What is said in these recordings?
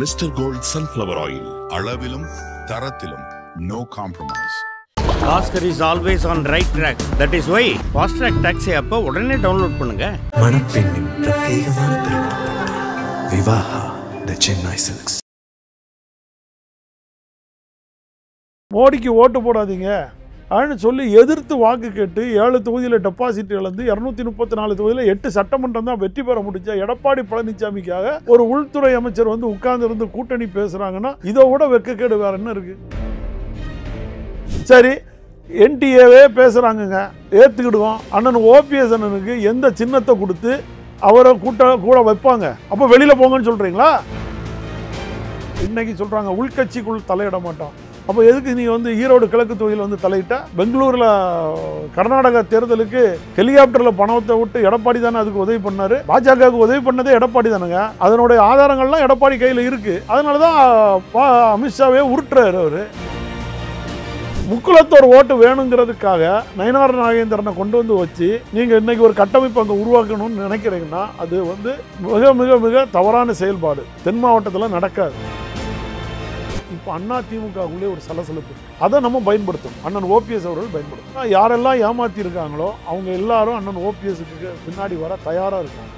Mr. Gold Sunflower Oil. அளவிலும் தரத்திலும் no compromise. Oscar is always on right track. That is why Fast Track Taxi app உடனே download பண்ணுங்க. மணப்பெண்ணின் பிரத்யேகமான திருமணம் விவாஹா தி Chennai silks. மோடிக்கு ஓட்டு போடாதீங்க அப்படின்னு சொல்லி எதிர்த்து வாக்கு கேட்டு 7 தொகுதியில் டெபாசிட் இழந்து 234 தொகுதியில் 8 சட்டமன்றம் தான் வெற்றி பெற முடிஞ்ச எடப்பாடி பழனிசாமிக்காக ஒரு உள்துறை அமைச்சர் வந்து உட்கார்ந்து இருந்து கூட்டணி பேசுறாங்கன்னா இதை விட வெக்கக்கேடு வேற என்ன இருக்கு? சரி, என்டிஏவே பேசுறாங்க, ஏத்துக்கிடுவோம். அண்ணன் ஓபிஎஸ் அண்ணனுக்கு எந்த சின்னத்தை கொடுத்து அவரை கூட வைப்பாங்க? அப்போ வெளியில போங்கன்னு சொல்றீங்களா? இன்னைக்கு சொல்றாங்க உள்கட்சிக்குள் தலையிட மாட்டோம். அப்போ எதுக்கு நீ வந்து ஈரோடு கிழக்கு தொகுதியில் வந்து தலையிட்ட? பெங்களூரில் கர்நாடகா தேர்தலுக்கு ஹெலிகாப்டரில் பணத்தை விட்டு எடப்பாடி தானே அதுக்கு உதவி பண்ணாரு. பாஜகவுக்கு உதவி பண்ணதே எடப்பாடி தானுங்க. அதனுடைய ஆதாரங்கள்லாம் எடப்பாடி கையில் இருக்கு. அதனால தான் அமித்ஷாவே உருட்டுறாரு. அவரு முக்குளத்தோர் ஓட்டு வேணுங்கிறதுக்காக நயனார் நாகேந்திரனை கொண்டு வந்து வச்சு நீங்கள் இன்னைக்கு ஒரு கட்டமைப்பு அங்கே உருவாக்கணும்னு நினைக்கிறீங்கன்னா அது வந்து மிக மிக மிக தவறான செயல்பாடு. தென் மாவட்டத்தில் நடக்காது. இப்போ அதிமுகவுக்குள்ளே ஒரு சலசலப்பு, அதை நம்ம பயன்படுத்தணும். அண்ணன் ஓபிஎஸ் அவர்கள் பயன்படுத்தணும். யாரெல்லாம் ஏமாத்தி இருக்காங்களோ அவங்க எல்லாரும் அண்ணன் ஓபிஎஸ்க்கு பின்னாடி வர தயாரா இருக்காங்க.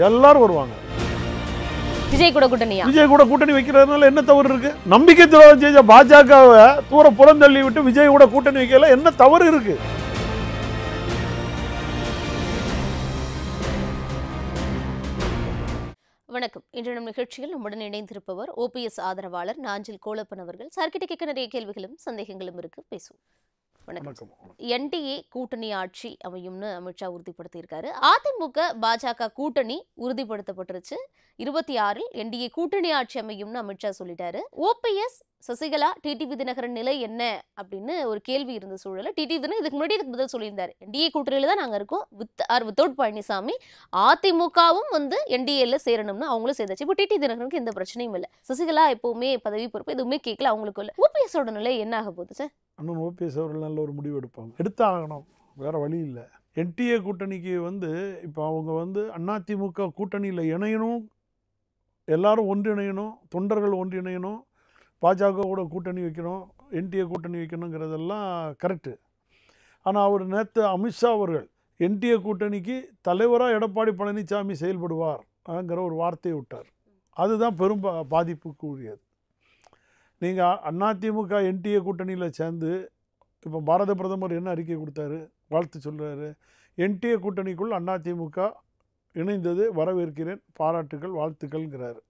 எல்லாரும் வருவாங்க. விஜய் கூட கூட்டணி வைக்கிறதுனால என்ன தவறு இருக்கு? நம்பிக்கை துரோகம் செஞ்ச பாஜகவை தூர புறந்தள்ளி விட்டு விஜய் கூட கூட்டணி வைக்கல என்ன தவறு இருக்கு? வணக்கம். இன்று நம் நிகழ்ச்சியில் நம்முடன் இணைந்திருப்பவர் ஓபிஎஸ் ஆதரவாளர் நாஞ்சில் கோலப்பன் அவர்கள். சார்கிட்ட கேட்க நிறைய கேள்விகளும் சந்தேகங்களும் இருக்கு, பேசுவோம். வணக்கம். என்டிஏ கூட்டணி ஆட்சி அமையும்னு அமித்ஷா உறுதிப்படுத்தியிருக்காரு. அதிமுக பாஜக கூட்டணி உறுதிப்படுத்தப்பட்டுருச்சு. 26 என்டிஏ கூட்டணி ஆட்சி அமையும்னு அமித்ஷா சொல்லிட்டாரு. ஓபிஎஸ், சசிகலா, டிடிவி தினகரன் நிலை என்ன அப்படின்னு ஒரு கேள்வி இருந்த சூழல டிடிவி தினகரன் இதுக்கு முன்னாடி இதுக்கு பதில் சொல்லியிருந்தாரு. என்டிஏ கூட்டணியில தான் நாங்க இருக்கோம், வித்தவுட் பழனிசாமி. அதிமுகவும் வந்து என்டிஏல சேரணும்னு அவங்களும் சேர்ந்தாச்சு. இப்போ டிடிவி தினகரனுக்கு எந்த பிரச்சனையும் இல்லை. சசிகலா எப்பவுமே பதவி பொறுப்பு எதுவுமே கேட்கல அவங்களுக்கு இல்லை. ஓபிஎஸோட நிலை என்ன ஆக போகுது சார்? அண்ணன் ஓபிஎஸ் அவர்கள் நல்ல ஒரு முடிவு எடுப்பாங்க, எடுத்தாகணும், வேற வழி இல்லை. என்டிஏ கூட்டணிக்கு வந்து இப்போ அவங்க வந்து அதிமுக கூட்டணியில் இணையணும், எல்லாரும் ஒன்றிணையணும், தொண்டர்கள் ஒன்றிணையணும், பாஜக கூட கூட்டணி வைக்கணும், என்டிஏ கூட்டணி வைக்கணுங்கிறதெல்லாம் கரெக்டு. ஆனால் அவர் நேற்று அமித்ஷா அவர்கள் என்டிஏ கூட்டணிக்கு தலைவராக எடப்பாடி பழனிசாமி செயல்படுவார்ங்கிற ஒரு வார்த்தையை விட்டார். அதுதான் பெரும் பாதிப்புக்கு உரியது. நீங்கள் அதிமுக என்டிஏ கூட்டணியில் சேர்ந்து இப்போ பாரத பிரதமர் என்ன அறிக்கை கொடுத்தாரு, வாழ்த்து சொல்கிறாரு. என்டிஏ கூட்டணிக்குள் அதிமுக இணைந்தது வரவேற்கிறேன், பாராட்டுகள், வாழ்த்துக்கள்ங்கிறாரு.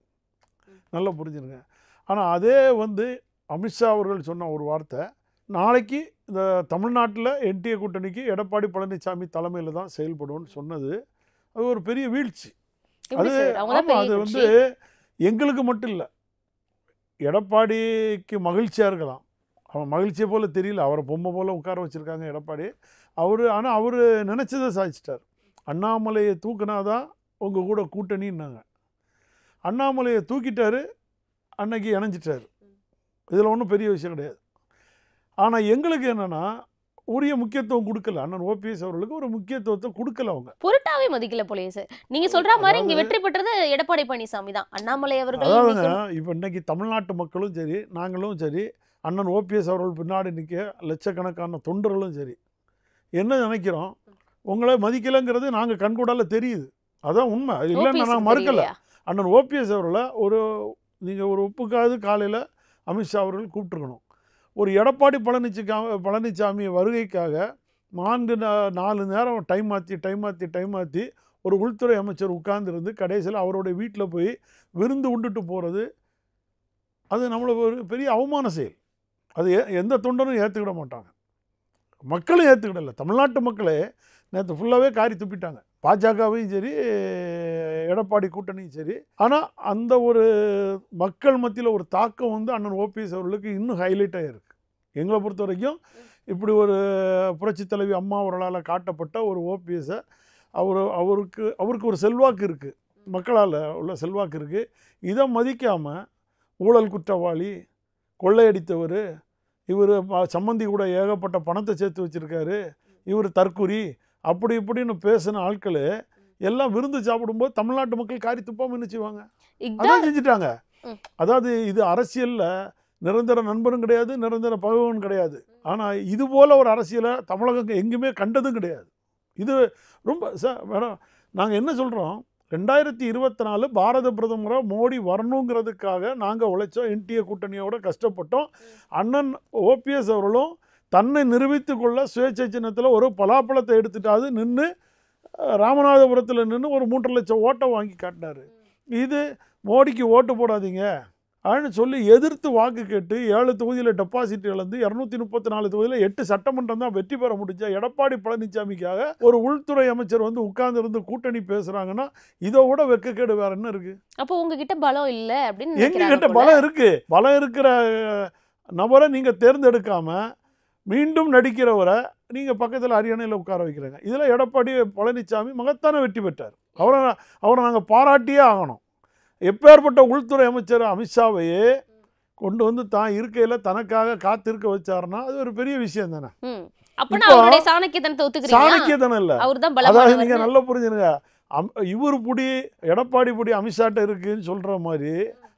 நல்லா புரிஞ்சுருங்க. ஆனால் அதே வந்து அமித்ஷா அவர்கள் சொன்ன ஒரு வார்த்தை, நாளைக்கு இந்த தமிழ்நாட்டில் என்டிஏ கூட்டணிக்கு எடப்பாடி பழனிசாமி தலைமையில் தான் செயல்படும்னு சொன்னது அது ஒரு பெரிய வீழ்ச்சி. அது அது வந்து எங்களுக்கு மட்டும் இல்லை, எடப்பாடிக்கு மகிழ்ச்சியாக இருக்கலாம். அவன் மகிழ்ச்சியை போல் தெரியல, அவரை பொம்மை போல் உட்கார வச்சுருக்காங்க எடப்பாடி. ஆனால் அவர் நினச்சதை சாதிச்சிட்டார். அண்ணாமலையை தூக்குனாதான் உங்கள் கூட கூட்டணின்னாங்க. அண்ணாமலையை தூக்கிட்டாரு, அன்னைக்கு இணைஞ்சிட்டார். இதில் ஒன்றும் பெரிய விஷயம் கிடையாது. ஆனால் எங்களுக்கு என்னென்னா உரிய முக்கியத்துவம் கொடுக்கல. அண்ணன் ஓபிஎஸ் அவர்களுக்கு ஒரு முக்கியத்துவத்தை கொடுக்கல, அவங்க பொருட்டாவே மதிக்கல போலயே சார். நீங்க சொல்ற மாதிரி இங்க வெற்றி பெற்றது எடப்பாடி பழனிசாமி தான். அண்ணாமலை அவர்கள் இப்போ இன்னைக்கு தமிழ்நாட்டு மக்களும் சரி, நாங்களும் சரி, அண்ணன் ஓபிஎஸ் அவர்கள் பின்னாடி நிற்க லட்சக்கணக்கான தொண்டர்களும் சரி என்ன நினைக்கிறோம், உங்களை மதிக்கலைங்கிறது நாங்கள் கண்கூடால தெரியுது. அதான் உண்மை, இல்லைன்னு நான் மறுக்கலை. அண்ணன் ஓபிஎஸ் அவர்களை நீங்கள் ஒரு ஒப்புக்காது காலையில் அமித்ஷா அவர்கள் கூப்பிட்டுருக்கணும். ஒரு எடப்பாடி பழனிசாமி வருகைக்காக 4 நேரம் டைம் மாற்றி ஒரு உள்துறை அமைச்சர் உட்கார்ந்துருந்து கடைசியில் அவருடைய வீட்டில் போய் விருந்து உண்டுட்டு போகிறது, அது நம்மளுக்கு ஒரு பெரிய அவமான செயல். அது எந்த தொண்டரும் ஏற்றுக்கிட மாட்டாங்க, மக்களும் ஏற்றுக்கிடலை. தமிழ்நாட்டு மக்களே நேற்று ஃபுல்லாகவே காரி துப்பிட்டாங்க, பாஜகவையும் சரி எடப்பாடி கூட்டணியும் சரி. ஆனால் அந்த ஒரு மக்கள் மத்தியில் ஒரு தாக்கம் வந்து அண்ணன் ஓபிஎஸ் அவர்களுக்கு இன்னும் ஹைலைட்டாக இருக்குது. எங்களை பொறுத்த வரைக்கும் இப்படி ஒரு புரட்சி தலைவி அம்மா அவர்களால் காட்டப்பட்ட ஒரு ஓபிஎஸ்ஸை அவருக்கு ஒரு செல்வாக்கு இருக்குது, மக்களால் உள்ள செல்வாக்கு இருக்குது. இதை மதிக்காமல் ஊழல் குற்றவாளி, கொள்ளையடித்தவர், இவர் சம்மந்தி கூட ஏகப்பட்ட பணத்தை சேர்த்து வச்சுருக்காரு, இவர் தற்குறி, அப்படி இப்படின்னு பேசின ஆட்கள் எல்லாம் விருந்து சாப்பிடும்போது தமிழ்நாட்டு மக்கள் காரி துப்பாமல் என்ன செய்வாங்க? இக்தார் அதான் செஞ்சுட்டாங்க. ம். அதாவது இது அரசியலில் நிரந்தர நண்பரும் கிடையாது, நிரந்தர பகைவனும் கிடையாது. ஆனால் இது போல் ஒரு அரசியலை தமிழகம் எங்கேயுமே கண்டதும் கிடையாது. இது ரொம்ப மேடம், நாங்கள் என்ன சொல்கிறோம், 2024 பாரத பிரதமராக மோடி வரணுங்கிறதுக்காக நாங்கள் உழைச்சோம். என்டிஏ கூட்டணியோட கஷ்டப்பட்டோம். அண்ணன் ஓபிஎஸ் அவர்களும் தன்னை நிரூபித்து கொள்ள சுயேட்சை சின்னத்தில் ஒரு பலாப்பழத்தை எடுத்துட்டாது நின்று ராமநாதபுரத்தில் நின்று ஒரு 3.5 லட்சம் ஓட்டை வாங்கி காட்டினார். இது மோடிக்கு ஓட்டு போடாதீங்க அப்படின்னு சொல்லி எதிர்த்து வாக்கு கேட்டு 7 தொகுதியில் டெபாசிட் இழந்து 234 தொகுதியில் 8 சட்டமன்றம் தான் வெற்றி பெற முடிஞ்ச எடப்பாடி பழனிசாமிக்காக ஒரு உள்துறை அமைச்சர் வந்து உட்கார்ந்து கூட்டணி பேசுறாங்கன்னா இதை விட வெக்கக்கேடு வேற என்ன இருக்கு? அப்போ உங்ககிட்ட பலம் இல்ல அப்படின்னு எங்ககிட்ட பலம் இருக்கு. பலம் இருக்கிற நபரை நீங்க தேர்ந்தெடுக்காம மீண்டும் நடிக்கிறவரை நீங்க பக்கத்தில் அரியணையில் உட்கார வைக்கிறீங்க. இதில் எடப்பாடி பழனிசாமி மகத்தான வெற்றி பெற்றார். அவரை நாங்கள் பாராட்டியே ஆகணும். எப்பேற்பட்ட உள்துறை அமைச்சர் அமித்ஷாவையே கொண்டு வந்து தான் இருக்கையில் தனக்காக காத்திருக்க வச்சாருன்னா அது ஒரு பெரிய விஷயம் தானே. சாணக்கியத்தனம் இல்லை. அதாவது நீங்க நல்லா புரிஞ்சுருங்க, இவர் புடி எடப்பாடி புடி அமித்ஷாட்ட இருக்குன்னு சொல்ற மாதிரி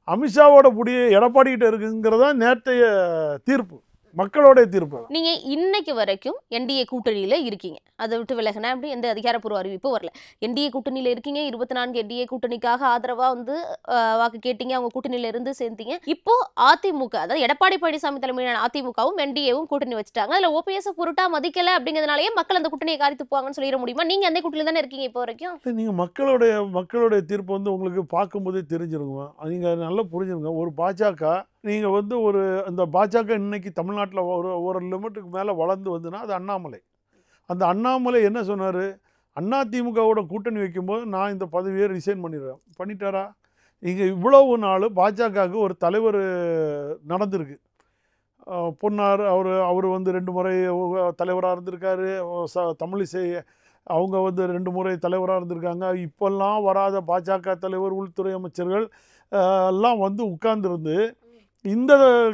அமித்ஷாவோட புடி எடப்பாடி கிட்ட இருக்குங்கிறதா நேற்றைய தீர்ப்பு, மக்களோட தீர்ப்பு. நீங்க இன்னைக்கு வரைக்கும் என்டிஏ கூட்டணியில இருக்கீங்க, அதை விட்டு விலகினா அப்படி எந்த அதிகாரப்பூர்வ அறிவிப்பு வரல. என்டிஏ கூட்டணியில இருக்கீங்க, 24 என்டிஏ கூட்டணிக்காக ஆதரவா வந்து வாக்கு கேட்டீங்க, அவங்க கூட்டணியில இருந்து சேர்ந்தீங்க. இப்போ அதிமுக, அதாவது எடப்பாடி பழனிசாமி தலைமையிலான அதிமுகவும் என்டிஏவும் கூட்டணி வச்சுட்டாங்க. அதுல ஓபிஎஸ் பொருட்டா மதிக்கல அப்படிங்கிறதுனாலயே மக்கள் அந்த கூட்டணியை காரி துப்புவாங்கன்னு சொல்லிட முடியுமா? நீங்க அந்த கூட்டணியில தானே இருக்கீங்க இப்போ வரைக்கும். நீங்க மக்களுடைய தீர்ப்பு வந்து உங்களுக்கு பார்க்கும்போதே தெரிஞ்சிருங்க. நீங்க நல்லா புரிஞ்சிருங்க. ஒரு பாஜக நீங்க வந்து ஒரு அந்த பாஜக இன்னைக்கு தமிழ்நாட்டில் ஒரு லிமிட்டுக்கு மேலே வளர்ந்து வந்துன்னா அது அண்ணாமலை. அந்த அண்ணாமலை என்ன சொன்னார், அதிமுகவோட கூட்டணி வைக்கும்போது நான் இந்த பதவியை ரிசைன் பண்ணிட்டாரா? இங்கே இவ்வளவு நாள் பாஜகவுக்கு ஒரு தலைவர் நடந்திருக்கு. பொன்னார் அவர் வந்து 2 முறை தலைவராக இருந்திருக்காரு. தமிழிசை அவங்க வந்து 2 முறை தலைவராக இருந்திருக்காங்க. இப்போல்லாம் வராத பாஜக தலைவர், உள்துறை அமைச்சர்கள் எல்லாம் வந்து உட்கார்ந்துருந்து இந்த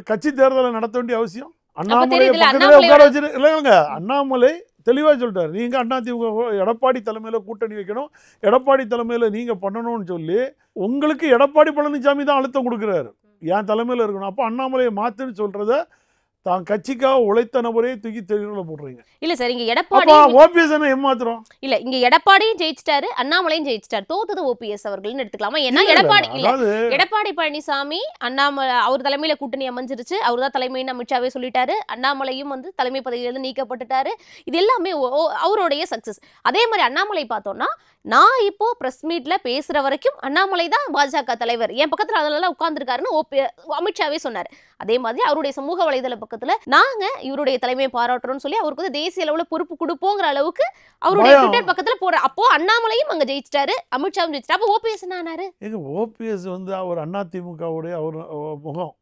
கட்சி தேர்தலை நடத்த வேண்டிய அவசியம் அண்ணாமலை பக்கத்திலே உட்கார வச்சு இல்லைங்க. அண்ணாமலை தெளிவாக சொல்லிட்டார், நீங்கள் அதிமுக எடப்பாடி தலைமையில் கூட்டணி வைக்கணும், எடப்பாடி தலைமையில் நீங்கள் பண்ணணும்னு சொல்லி உங்களுக்கு எடப்பாடி பழனிசாமி தான் அழுத்தம் கொடுக்குறாரு, என் தலைமையில் இருக்கணும். அப்போ அண்ணாமலையை மாற்றுன்னு சொல்கிறத தான் கட்சிக்காக உழைத்த நபரே தூக்கி தெளிவுல போடுறீங்க. இல்ல சார், இங்க எடப்பாடி ஓபிஎஸ் என்ன ஏமாத்துறோம் இல்ல, இங்க எடப்பாடியும் ஜெயிச்சிட்டாரு, அண்ணாமலையும் ஜெயிச்சிட்டாரு. தோத்தது ஓபிஎஸ் அவர்கள்னு எடுத்துக்கலாமா? ஏன்னா எடப்பாடி இல்ல, எடப்பாடி பழனிசாமி அண்ணாமலை அவர் தலைமையில கூட்டணி அமைஞ்சிருச்சு, அவர் தான் தலைமைன்னு அமித்ஷாவே சொல்லிட்டாரு. அண்ணாமலையும் வந்து தலைமை பதவியிலிருந்து நீக்கப்பட்டுட்டாரு. இது எல்லாமே அவருடைய சக்சஸ். அதே மாதிரி அண்ணாமலை பார்த்தோம்னா, நான் இப்போ பிரஸ் மீட்ல பேசுற வரைக்கும் அண்ணாமலை தான் பாஜக தலைவர், என் பக்கத்துல அதெல்லாம் உட்கார்ந்துருக்காருன்னு அமித்ஷாவே சொன்னாரு. அதே மாதிரி அவருடைய சமூக வலைதள பக்கத்துல நாங்க இவருடைய தலைமையை பாராட்டுறோம்னு சொல்லி அவருக்கு வந்து தேசிய அளவுல பொறுப்பு கொடுப்போங்கிற அளவுக்கு அவருடைய ட்விட்டர் பக்கத்துல போற. அப்போ அண்ணாமலையும் அங்க ஜெயிச்சிட்டாரு, அமித்ஷாவும் ஜெயிச்சிட்டாரு. அப்போ ஓபிஎஸ் என்ன ஆனாரு? எங்க ஓபிஎஸ் வந்து அவர் அதிமுகவுடைய அவர் முகம்,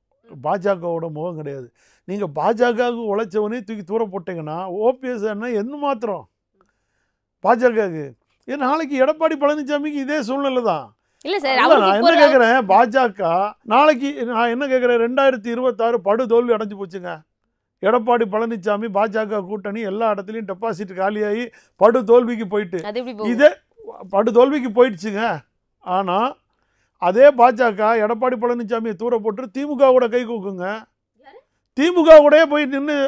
பாஜகவோட முகம் கிடையாது. நீங்க பாஜகவுக்கு உழைச்சவனே தூக்கி தூர போட்டீங்கன்னா ஓபிஎஸ் என்ன மாத்திரம் பாஜகவுக்கு? ஏன் நாளைக்கு எடப்பாடி பழனிசாமிக்கு இதே சூழ்நிலை தான். இல்ல சார், நான் என்ன கேட்குறேன், பாஜக நாளைக்கு நான் என்ன கேட்குறேன், 2026 படு தோல்வி அடைஞ்சு போச்சுங்க. எடப்பாடி பழனிசாமி பாஜக கூட்டணி எல்லா இடத்துலையும் டெபாசிட் காலியாகி படு தோல்விக்கு போயிட்டு இதே படு தோல்விக்கு போயிடுச்சுங்க. ஆனால் அதே பாஜக எடப்பாடி பழனிசாமியை தூர போட்டு திமுக கூட கை கூக்குங்க. திமுக கூட போய் நின்று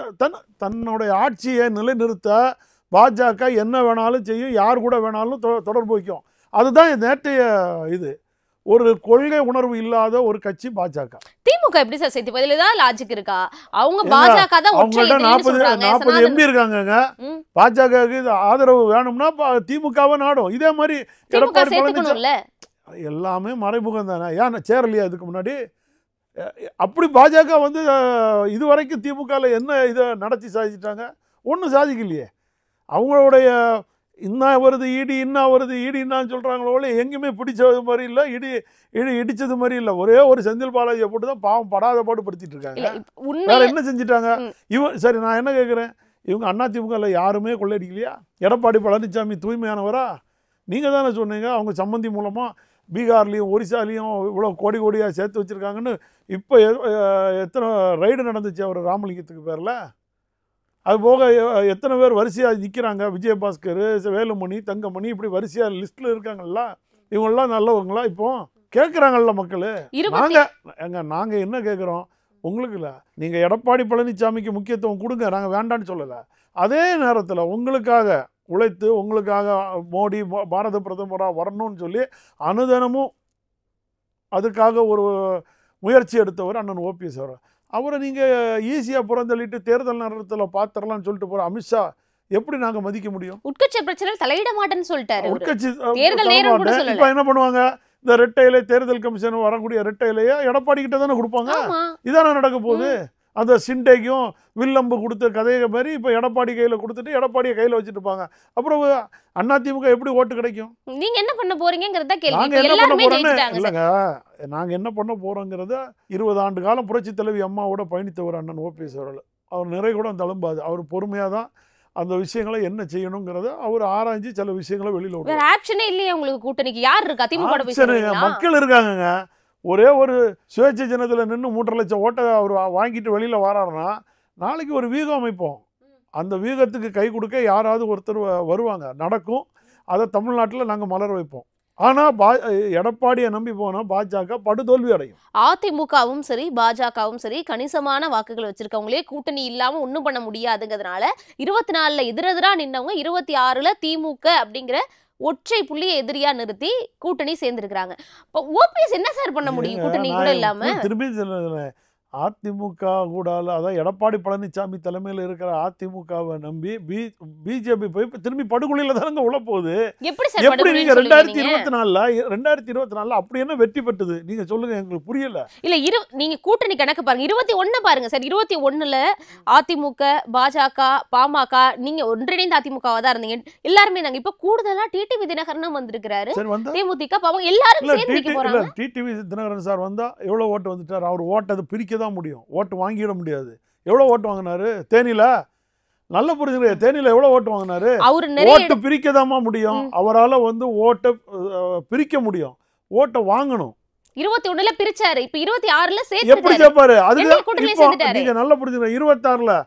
தன்னுடைய ஆட்சியை நிலைநிறுத்த பாஜக என்ன வேணாலும் செய்யும், யார் கூட வேணாலும் தொடர்பு வைக்கும். அதுதான் நேற்றைய இது. ஒரு கொள்கை உணர்வு இல்லாத ஒரு கட்சி பாஜக. திமுக எப்படி சார் சேர்த்து பதில் ஏதாவது லாஜிக் இருக்கா? அவங்க பாஜக தான் அவங்கள்ட்ட 40 எம்பி இருக்காங்க. பாஜகவுக்கு ஆதரவு வேணும்னா திமுகவை நாடும். இதே மாதிரி எடப்பாடி பழனிசாமி எல்லாமே மறைமுகம் தானே. ஏன் சேரலையா இதுக்கு முன்னாடி? அப்படி பாஜக வந்து இதுவரைக்கும் திமுகவில் என்ன இதை நடத்தி சாதிச்சிட்டாங்க? ஒன்றும் சாதிக்கலையே. அவங்களுடைய இன்னா வருது ஈடி, இன்னா வருது ஈடி, இன்னான்னு சொல்கிறாங்களோ எங்கேயுமே பிடிச்சது மாதிரி இல்லை, இடிச்சது மாதிரி இல்லை. ஒரே ஒரு செந்தில் பாலாஜியை போட்டு தான் பாவம் படாத பாடு படுத்திட்டு இருக்காங்க. வேற என்ன செஞ்சுட்டாங்க? சரி, நான் என்ன கேட்குறேன், இவங்க அதிமுகவில் யாருமே கொள்ளையடிக்கலையா? எடப்பாடி பழனிசாமி தூய்மையானவரா? நீங்கள் தானே சொன்னீங்க அவங்க சம்மந்தி மூலமாக பீகார்லேயும் ஒரிசாலையும் இவ்வளோ கோடி கோடியாக சேர்த்து வச்சுருக்காங்கன்னு. இப்போ எத்தனை ரைடு நடந்துச்சு அவர் ராமலிங்கத்துக்கு பேரில்? அது போக எத்தனை பேர் வரிசையாக நிற்கிறாங்க, விஜயபாஸ்கர், வேலுமணி, தங்கமணி, இப்படி வரிசையாக லிஸ்ட்டில் இருக்காங்கல்ல, இவங்கெல்லாம் நல்லவங்களா இப்போ கேட்குறாங்கல்ல மக்கள். நாங்கள் என்ன கேட்குறோம், உங்களுக்கு இல்லை, நீங்கள் எடப்பாடி பழனிசாமிக்கு முக்கியத்துவம் கொடுங்க, நாங்கள் வேண்டான்னு சொல்லலை. அதே நேரத்தில் உங்களுக்காக உழைத்து உங்களுக்காக மோடி பாரத பிரதமராக வரணும்னு சொல்லி அனுதினமும் அதுக்காக ஒரு முயற்சி எடுத்தவர் அண்ணன் ஓபிஎஸ் அவர். அவரை நீங்கள் ஈஸியாக புறந்தள்ளிட்டு தேர்தல் நேரத்தில் பார்த்துடலாம்னு சொல்லிட்டு போகிற அமித்ஷா எப்படி நாங்கள் மதிக்க முடியும்? உட்கட்சி பிரச்சனை தலையிட மாட்டேன்னு சொல்லிட்டாரு. உட்கட்சி இப்போ என்ன பண்ணுவாங்க, இந்த ரெட்டை இலை தேர்தல் கமிஷன் வரக்கூடிய ரெட்டை இலையை எடப்பாடி கிட்ட தானே கொடுப்பாங்க. இதானே நடக்க போகுது. அந்த சிண்டைக்கும் வில்லம்பு கொடுத்த கதையை மாதிரி இப்போ எடப்பாடி கையில் கொடுத்துட்டு எடப்பாடியை கையில் வச்சுட்டு இருப்பாங்க. அப்புறம் அதிமுக எப்படி ஓட்டு கிடைக்கும்? நீங்க என்ன பண்ண போறீங்கிறத கேள்வி. நாங்கள் என்ன பண்ண போறோன்னு இல்லைங்க, நாங்கள் என்ன பண்ண போறோங்கிறத 20 ஆண்டு காலம் புரட்சி தலைவி அம்மாவோட பயணித்தவர் அண்ணன் ஓபிஎஸ் அவர்கள். அவர் நிறை கூட தழும்பாது. அவர் பொறுமையாக தான் அந்த விஷயங்களை என்ன செய்யணுங்கிறத அவர் ஆராய்ச்சி சில விஷயங்களை வெளியில் விடுவார். ஆப்ஷனே இல்லையே உங்களுக்கு. கூட்டணிக்கு யார் இருக்கு? அதிமுக மக்கள் இருக்காங்கங்க. ஒரே ஒரு சுயேட்சை ஜனத்தில் நின்று 3.5 லட்சம் ஓட்டை அவர் வாங்கிட்டு வெளியில் வராருன்னா நாளைக்கு ஒரு வீகம் அமைப்போம். அந்த வீகத்துக்கு கை கொடுக்க யாராவது ஒருத்தர் வருவாங்க, நடக்கும். அதை தமிழ்நாட்டில் நாங்கள் மலர வைப்போம். ஆனால் எடப்பாடியை நம்பி போனால் பாஜக படுதோல்வி அடையும். அதிமுகவும் சரி பாஜகவும் சரி கணிசமான வாக்குகள் வச்சிருக்கவங்களே கூட்டணி இல்லாமல் ஒன்றும் பண்ண முடியாதுங்கிறதுனால 24ல் எதிரெதிரா நின்றவங்க 26ல் திமுக அப்படிங்கிற ஒற்றை புள்ளியை எதிரியா நிறுத்தி கூட்டணி சேர்ந்திருக்கிறாங்க. இப்போ ஓபிஎஸ் என்ன சார் பண்ண முடியும் கூட்டணி கூட இல்லாம? திரும்பி அதிமுக கூடால, அதான் எடப்பாடி பழனிசாமி தலைமையில் இருக்கிற அதிமுகவை நம்பி பிஜேபி போய் திரும்பி படுகொலையில தானங்க உள்ள போகுது. எப்படி நீங்க 2024 அப்படி என்ன வெற்றி பெற்றது நீங்க சொல்லுங்க, எங்களுக்கு புரியல. இல்ல நீங்க கூட்டணி கணக்கு பாருங்க, 21 பாருங்க சார். 21ல் அதிமுக, பாஜக, பாமக, நீங்க ஒன்றிணைந்த அதிமுகவா தான் இருந்தீங்க, எல்லாருமே நாங்க. இப்ப கூடுதலா டிடிவி தினகரனும் வந்திருக்கிறாரு, தேமுதிக, பாவம் எல்லாரும் சேர்ந்து போறாங்க. டிடிவி தினகரன் சார் வந்தா எவ்வளவு ஓட்டு வந்துட்டார்? அவர் ஓட்டு அது பிரிக்க தான் முடியும், ஓட்டு வாங்கிட முடியாது. எவ்வளவு ஓட்டு வாங்கினாரு தேனியில? நல்ல புரிஞ்சுங்க, தேனியில எவ்வளவு ஓட்டு வாங்கினாரு? ஓட்டு பிரிக்கதாமா முடியும். அவரால் ஓட்டை பிரிக்க முடியும், ஓட்டை வாங்கணும். 21ல பிரிச்சாரு, இப்ப 26ல எப்படி சேர்ப்பாரு? அதுக்கு நீங்க நல்லா புரிஞ்சுங்க. 26ல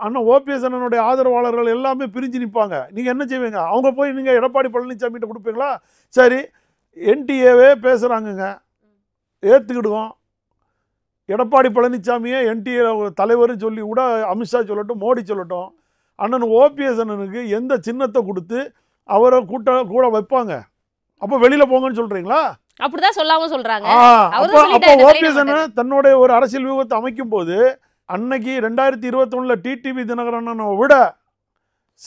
அண்ணன் ஓபிஎஸ் அண்ணனுடைய ஆதரவாளர்கள் எல்லாமே பிரிஞ்சு நிற்பாங்க. நீங்க என்ன செய்வீங்க? அவங்க போய் நீங்க எடப்பாடி பழனிசாமி கிட்ட கொடுப்பீங்களா? சரி, என்டிஏவே பேசுறாங்க, ஏத்துக்கிடுவோம். எடப்பாடி பழனிசாமியே என்டிஏ தலைவர்னு சொல்லி கூட அமித்ஷா சொல்லட்டும், மோடி சொல்லட்டும், அண்ணன் ஓபிஎஸ் அண்ணனுக்கு எந்த சின்னத்தை கொடுத்து அவரை கூட வைப்பாங்க. அப்போ வெளியில போங்கன்னு சொல்றீங்களா? அப்படிதான் சொல்லாம சொல்றாங்க. அப்போ ஓபிஎஸ் அண்ணன் தன்னுடைய ஒரு அரசியல் வியூகத்தை அமைக்கும் போது அன்னைக்கு 2021ல் டிடிவி தினகரன் அண்ணனை விட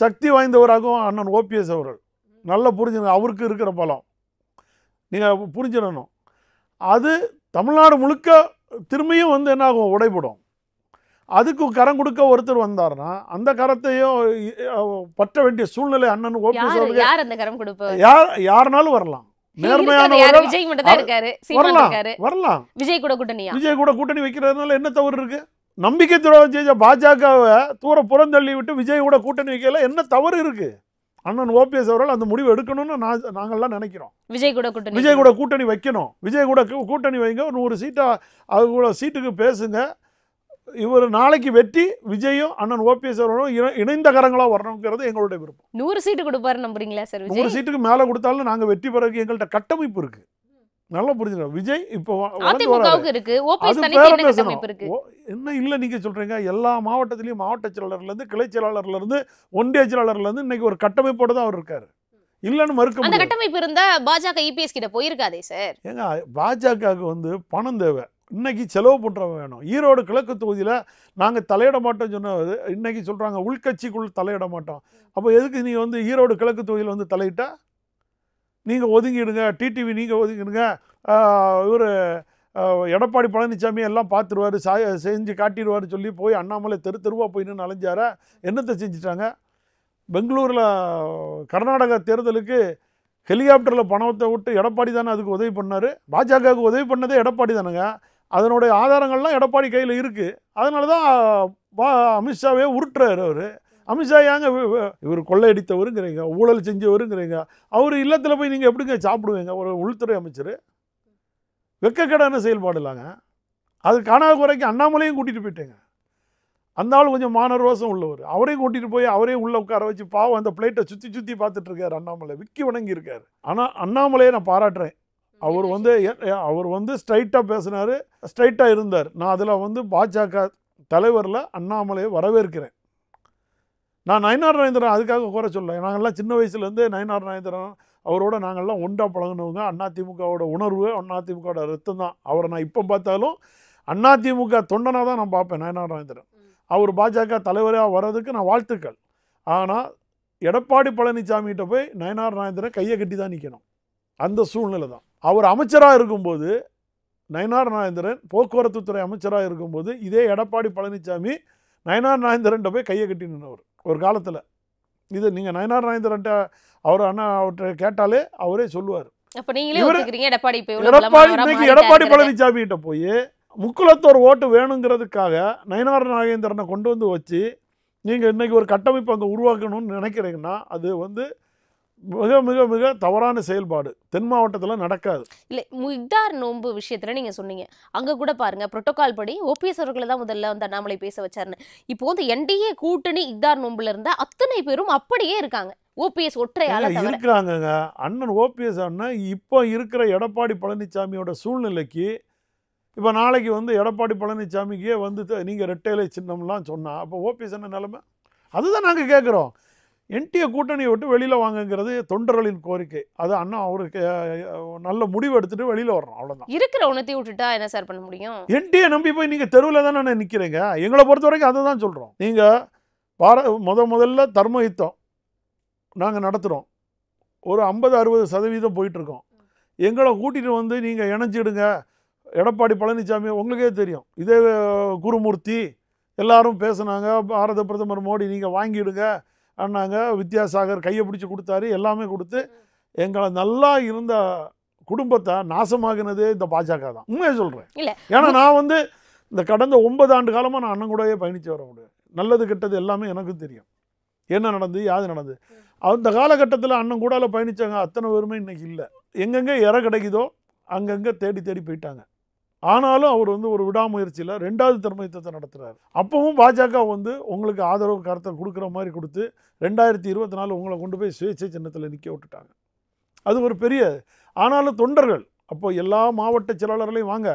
சக்தி வாய்ந்தவராகவும் அண்ணன் ஓபிஎஸ் அவர்கள். நல்லா புரிஞ்சுங்க, அவருக்கு இருக்கிற பலம் நீங்கள் புரிஞ்சிடணும். அது தமிழ்நாடு முழுக்க திரும்பியும் என்ன ஆகும்? உடைபடும். அதுக்கு கரம் கொடுக்க ஒருத்தர் வந்தாருன்னா அந்த கரத்தையும் பற்ற வேண்டிய சூழ்நிலை அண்ணன் ஓபிஎஸ் அவர்கள். யாருனாலும் வரலாம், நேர்மையானவர்கள் வரலாம். விஜய் கூட கூட்டணி வைக்கிறதுனால என்ன தவறு இருக்கு? நம்பிக்கை துரோகம் செஞ்ச பாஜகவை தூர புறந்தள்ளி விட்டு விஜய் கூட கூட்டணி வைக்கல, என்ன தவறு இருக்கு? அண்ணன் ஓபிஎஸ் அவர்கள் அந்த முடிவு எடுக்கணும்னு நாங்கள்லாம் நினைக்கிறோம். விஜய் கூட கூட்டணி வைக்கணும். விஜய் கூட கூட்டணி வைங்க, 100 சீட்டா அது கூட சீட்டுக்கு பேசுங்க. இவர் நாளைக்கு வெற்றி விஜயும் அண்ணன் ஓபிஎஸ் அவர்களும் இணைந்த கரங்களாக வரணுங்கிறது எங்களுடைய விருப்பம். 100 சீட்டு கொடுப்பாரு நம்புறீங்களா சார்? 100 சீட்டுக்கு மேலே கொடுத்தாலும் நாங்கள் வெற்றி பெறதுக்கு எங்கள்கிட்ட கட்டமைப்பு இருக்கு. நல்லா புரிஞ்சுங்க. விஜய் இப்போ என்ன இல்லை நீங்க சொல்றீங்க, எல்லா மாவட்டத்திலையும் மாவட்ட செயலாளர்லேருந்து கிளை செயலாளர்லேருந்து ஒன்றிய செயலாளர்லேருந்து இன்னைக்கு ஒரு கட்டமைப்போட தான் அவர் இருக்காரு. இல்லைன்னு மறுக்க முடியாது. கட்டமைப்பு இருந்தா பாஜக இபிஎஸ் கிட்ட போயிருக்காதே சார். ஏங்க, பாஜகவுக்கு பணம் தேவை. இன்னைக்கு செலவு பண்ணுறவங்க வேணும். ஈரோடு கிழக்கு தொகுதியில் நாங்கள் தலையிட மாட்டோம் சொன்னது இன்னைக்கு சொல்கிறாங்க உள்கட்சிக்குள் தலையிட மாட்டோம். அப்போ எதுக்கு நீங்கள் ஈரோடு கிழக்கு தொகுதியில் தலையிட்டா நீங்கள் ஒதுங்கிடுங்க, டிடிவி நீங்கள் ஒதுங்கிடுங்க, இவர் எடப்பாடி பழனிசாமி எல்லாம் பார்த்துருவார், செஞ்சு காட்டிடுவார்னு சொல்லி போய் அண்ணாமலை தெருவாக போய் நின்று அலைஞ்சார. என்னத்தை செஞ்சிட்டாங்க? பெங்களூரில் கர்நாடகா தேர்தலுக்கு ஹெலிகாப்டரில் பணத்தை விட்டு எடப்பாடி தானே அதுக்கு உதவி பண்ணார். பாஜகவுக்கு உதவி பண்ணதே எடப்பாடி தானுங்க. அதனுடைய ஆதாரங்கள்லாம் எடப்பாடி கையில் இருக்குது. அதனால தான் அமித்ஷாவே உருட்டுறாரு அவர். அமித்ஷா ஏங்க இவர் கொள்ளையடித்தவருங்கிறீங்க, ஊழல் செஞ்சவருங்கிறீங்க, அவர் இல்லத்தில் போய் நீங்கள் எப்படிங்க சாப்பிடுவீங்க? ஒரு உள்துறை அமைச்சர் வெக்கக்கேடான செயல்பாடு இல்லைங்க. அது காணாத குறைக்கு அண்ணாமலையும் கூட்டிகிட்டு போயிட்டேங்க. அந்த ஆள் கொஞ்சம் மானரோசம் உள்ளவர். அவரையும் கூட்டிகிட்டு போய் அவரையும் உள்ளே உட்கார வச்சு பாவம் அந்த பிளேட்டை சுற்றி சுற்றி பார்த்துட்டு இருக்காரு அண்ணாமலை. விக்கி வணங்கி இருக்காரு. ஆனால் அண்ணாமலையை நான் பாராட்டுறேன். அவர் வந்து ஸ்ட்ரைட்டாக பேசினார், ஸ்ட்ரைட்டாக இருந்தார். நான் அதில் பாஜக தலைவரில் அண்ணாமலையை வரவேற்கிறேன். நான் நயினார் நாகேந்திரன் அதுக்காக குறை சொல்ல. நாங்கள்லாம் சின்ன வயசுலேருந்து நயினார் நாகேந்திரன் அவரோட நாங்கள்லாம் ஒன்றா பழகினவங்க. அதிமுகவோட உணர்வு, அதிமுகவோட ரத்தம் தான். அவரை நான் இப்போ பார்த்தாலும் அதிமுக தொண்டனாக தான் நான் பார்ப்பேன் நயினார் நாகேந்திரன். அவர் பாஜக தலைவராக வர்றதுக்கு நான் வாழ்த்துக்கள். ஆனால் எடப்பாடி பழனிசாமிகிட்ட போய் நயினார் நாகேந்திரன் கையை கட்டி தான் நிற்கணும். அந்த சூழ்நிலை தான். அவர் அமைச்சராக இருக்கும்போது நயினார் நாகேந்திரன் போக்குவரத்து துறை அமைச்சராக இருக்கும்போது இதே எடப்பாடி பழனிசாமி நயினார் நாகேந்திரன்ட்ட போய் கையை கட்டி நின்றவர் ஒரு காலத்தில். இது நீங்கள் நயினார் நாகேந்திரன்ட்ட அவர்கிட்ட கேட்டாலே அவரே சொல்லுவார். எடப்பாடி பழனிசாமி கிட்ட போய் முக்குலத்தோர் ஓட்டு வேணுங்கிறதுக்காக நயினார் நாகேந்திரனை கொண்டு வந்து வச்சு நீங்கள் இன்றைக்கி ஒரு கட்டமைப்பு அங்கே உருவாக்கணும்னு நினைக்கிறீங்கன்னா அது மிக மிக மிக தவறான செயல்பாடு. தென் மாவட்டத்தில் நடக்காது. இல்லை, இஃப்தார் நோன்பு விஷயத்தில் நீங்கள் சொன்னீங்க, அங்கே கூட பாருங்கள் புரோட்டோகால் படி ஓபிஎஸ் அவர்களை தான் முதல்ல அண்ணாமலை பேச வச்சாருன்னு. இப்போ என்டிஏ கூட்டணி இஃப்தார் நோன்புல இருந்தால் அத்தனை பேரும் அப்படியே இருக்காங்க. ஓபிஎஸ் ஒற்றையால இருக்கிறாங்க. அண்ணன் ஓபிஎஸ் அண்ணன் இப்போ இருக்கிற எடப்பாடி பழனிசாமியோட சூழ்நிலைக்கு இப்போ நாளைக்கு எடப்பாடி பழனிசாமிக்கே நீங்கள் ரெட்டையிலை சின்னம்லாம் சொன்னால் அப்போ ஓபிஎஸ் என்ன நிலைமை? அதுதான் நாங்கள் கேட்குறோம். என்டிஏ கூட்டணியை விட்டு வெளியில் வாங்குங்கிறது தொண்டர்களின் கோரிக்கை. அது அண்ணா அவருக்கு நல்ல முடிவு எடுத்துகிட்டு வெளியில் வரணும். அவ்வளோதான். இருக்கிற உணத்தை விட்டுட்டா என்ன சார் பண்ண முடியும்? என்டிஏ நம்பி போய் நீங்கள் தெருவில் தானே நிற்கிறீங்க. எங்களை பொறுத்த வரைக்கும் அதை தான் சொல்கிறோம். நீங்கள் முதல்ல தர்ம யுத்தம் நாங்கள் நடத்துகிறோம். ஒரு 50-60% போயிட்டுருக்கோம். எங்களை கூட்டிகிட்டு நீங்கள் இணைச்சிடுங்க. எடப்பாடி பழனிசாமி உங்களுக்கே தெரியும், இதே குருமூர்த்தி எல்லாரும் பேசுனாங்க. பாரத பிரதமர் மோடி நீங்கள் வாங்கிடுங்க அண்ணாங்க. வித்யாசாகர் கையை பிடிச்சி கொடுத்தாரு. எல்லாமே கொடுத்து எங்களை நல்லா இருந்த குடும்பத்தை நாசமாகினதே இந்த பாஜக தான். உண்மையை சொல்கிறேன். ஏன்னா நான் இந்த கடந்த 9 ஆண்டு காலமாக நான் அண்ணன் கூடவே பயணித்து வர முடியும். நல்லது கெட்டது எல்லாமே எனக்கும் தெரியும். என்ன நடந்து யாது நடந்து. அந்த காலகட்டத்தில் அண்ணன் கூடால பயணித்தாங்க அத்தனை பேருமே இன்றைக்கி இல்லை. எங்கெங்கே இற கிடைக்குதோ அங்கங்கே தேடி தேடி போயிட்டாங்க. ஆனாலும் அவர் ஒரு விடாமுயற்சியில் 2வது தர்ம யுத்தத்தை நடத்துகிறார். அப்பவும் பாஜக உங்களுக்கு ஆதரவு கருத்தை கொடுக்குற மாதிரி கொடுத்து 2024 உங்களை கொண்டு போய் சுயேட்சை சின்னத்தில் நிற்க விட்டுட்டாங்க. அது ஒரு பெரிய. ஆனாலும் தொண்டர்கள் அப்போ எல்லா மாவட்ட செயலாளர்களையும் வாங்க,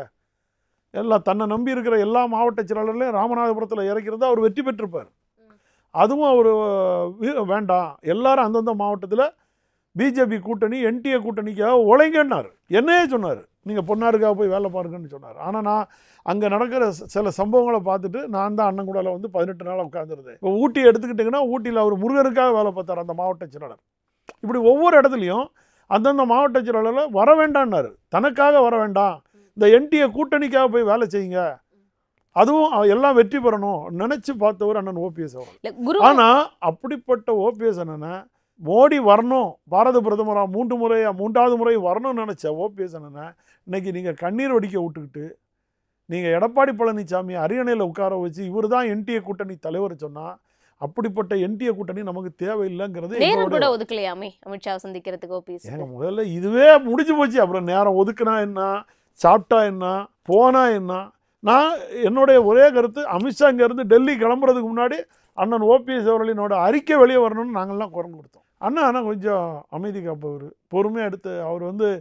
எல்லாம் தன்னை நம்பி இருக்கிற எல்லா மாவட்ட செயலாளர்களையும் ராமநாதபுரத்தில் இறக்கிறதா அவர் வெற்றி பெற்றிருப்பார். அதுவும் அவர் வேண்டாம், எல்லாரும் அந்தந்த மாவட்டத்தில் பிஜேபி கூட்டணி என்டிஏ கூட்டணிக்காக உழைங்கன்னார். என்னையே சொன்னார், நீங்கள் பொன்னாருக்காக போய் வேலை பாருங்கன்னு சொன்னார். ஆனால் நான் அங்கே நடக்கிற சில சம்பவங்களை பார்த்துட்டு நான் தான் அண்ணன் கூட 18 நாளாக உட்காந்துருந்தேன். இப்போ ஊட்டி எடுத்துக்கிட்டிங்கன்னா ஊட்டியில் அவர் முருகனுக்காக வேலை பார்த்தார் அந்த மாவட்ட செயலாளர். இப்படி ஒவ்வொரு இடத்துலையும் அந்தந்த மாவட்ட செயலாளர் வர வேண்டான்னாரு. தனக்காக வர வேண்டாம், இந்த என்டிஏ கூட்டணிக்காக போய் வேலை செய்யுங்க, அதுவும் எல்லாம் வெற்றி பெறணும் நினச்சி பார்த்தவர் அண்ணன் ஓபிஎஸ் அவர்கள். ஆனால் அப்படிப்பட்ட ஓபிஎஸ் அண்ணனை மோடி வரணும், பாரத பிரதமராக 3வது முறை வரணும்னு நினச்ச ஓபிஎஸ் அண்ணனை இன்னைக்கு நீங்கள் கண்ணீர் வடிக்க விட்டுக்கிட்டு நீங்கள் எடப்பாடி பழனிசாமி அரியணையில் உட்கார வச்சு இவர் தான் என்டிஏ கூட்டணி தலைவர் சொன்னால் அப்படிப்பட்ட என்டிஏ கூட்டணி நமக்கு தேவையில்லைங்கிறது ஒதுக்கலையாமே அமித்ஷா சந்திக்கிறதுக்கு ஓபிஎஸ். முதல்ல இதுவே முடிஞ்சு போச்சு. அப்புறம் நேரம் ஒதுக்குனா என்ன, சாப்பிட்டா என்ன, போனா என்ன. நான் என்னுடைய ஒரே கருத்து, அமித்ஷா இங்கேருந்து டெல்லி கிளம்புறதுக்கு முன்னாடி அண்ணன் ஓபிஎஸ் அவர்களினோட அறிக்கை வெளியே வரணும்னு நாங்கள்லாம் குரல் கொடுத்தோம். ஆனால் கொஞ்சம் அமைதி காப்பவர், பொறுமையாக எடுத்து அவர்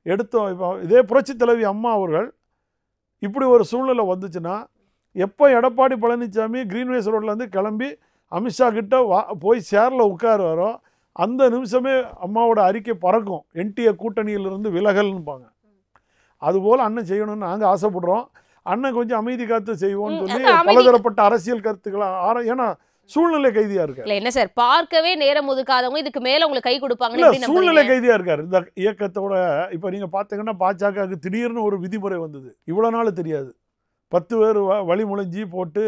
எடுத்தோம். இப்போ இதே புரட்சி தலைவி அம்மா அவர்கள் இப்படி ஒரு சூழ்நிலை வந்துச்சுன்னா எப்போ எடப்பாடி பழனிசாமி கிரீன்வேஸ் ரோட்லேருந்து கிளம்பி அமித்ஷா கிட்ட போய் சேரில் உட்காருவாரோ அந்த நிமிஷமே அம்மாவோட அறிக்கை பறக்கும், என்டிஏ கூட்டணியிலிருந்து விலகல்னுப்பாங்க. அதுபோல் அண்ணன் செய்யணும்னு நாங்கள் ஆசைப்படுறோம். அண்ணன் கொஞ்சம் அமைதி காத்து செய்வோம்னு சொல்லி பலதரப்பட்ட அரசியல் கருத்துக்களை ஏன்னா சூழ்நிலை கைதியா இருக்காரு. என்ன சார் பார்க்கவே நேரம் ஒதுக்காதவங்க இதுக்கு மேல உங்களுக்கு கை கொடுப்பாங்க. சூழ்நிலை கைதியா இருக்காரு இந்த இயக்கத்தோட. இப்ப நீங்க பாத்தீங்கன்னா பாஜகவுக்கு திடீர்னு ஒரு விதிமுறை வந்தது, இவ்வளவு நாள் தெரியாது. 10 பேர் வழிமொழிஞ்சி போட்டு